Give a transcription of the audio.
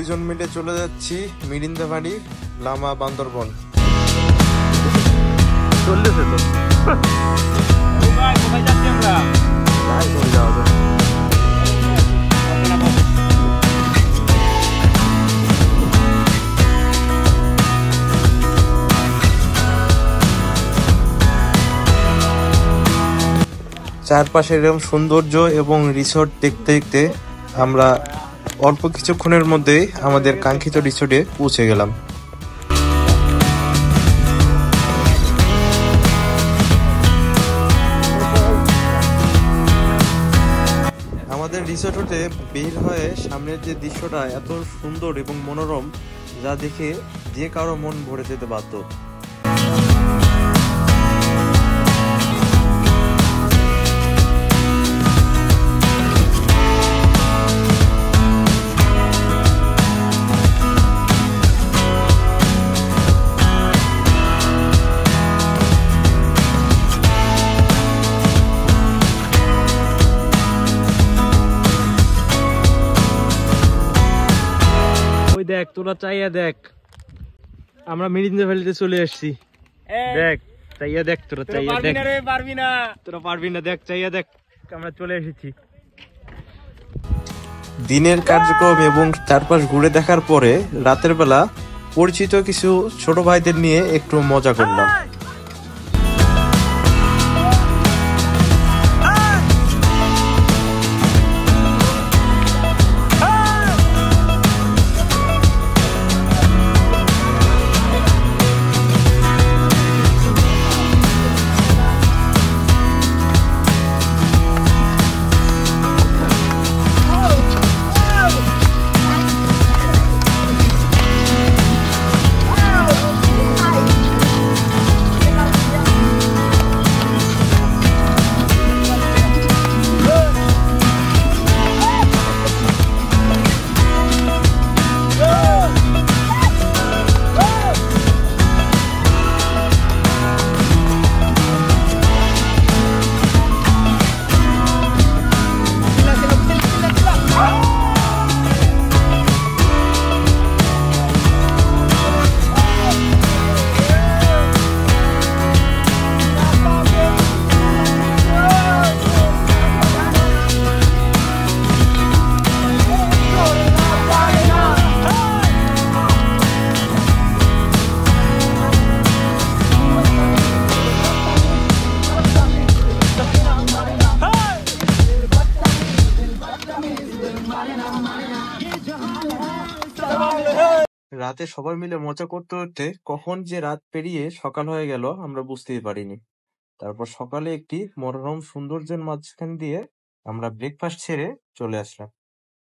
দুইজন মিলে চলে যাচ্ছি মিরিন্দাবাড়ি লামা বান্দরবন। চলতেছে তো কোথায় যাচ্ছি আমরা? চারপাশে এরকম সৌন্দর্য এবং রিসোর্ট দেখতে দেখতে আমরা অল্প কিছুক্ষণের মধ্যেই আমাদের কাঙ্ক্ষিত রিসোর্টে পৌঁছে গেলাম। আমাদের রিসোর্টে বের হয়ে সামনের যে দৃশ্যটা এত সুন্দর এবং মনোরম, যা দেখে যে কারো মন ভরে যেতে বাধ্য। দেখ তোরা চাইয়া দেখ, আমরা মিরিন্দা ভ্যালিতে চলে আসছি। দেখ চাইয়া দেখ, তোরা চাইয়া দেখ, তোরা পারবি না, দেখ চাইয়া দেখ, আমরা চলে এসেছি। দিনের কার্যক্রম এবং চারপাশ ঘুরে দেখার পরে রাতের বেলা পরিচিত কিছু ছোট ভাইদের নিয়ে একটু মজা করলাম। রাতে সবাই মিলে মজা করতে করতে কখন যে রাত পেরিয়ে সকাল হয়ে গেল আমরা বুঝতেই পারিনি। তারপর সকালে একটি মনোরম সৌন্দর্যের মাঝখান দিয়ে আমরা ব্রেকফাস্ট ছেড়ে চলে আসলাম।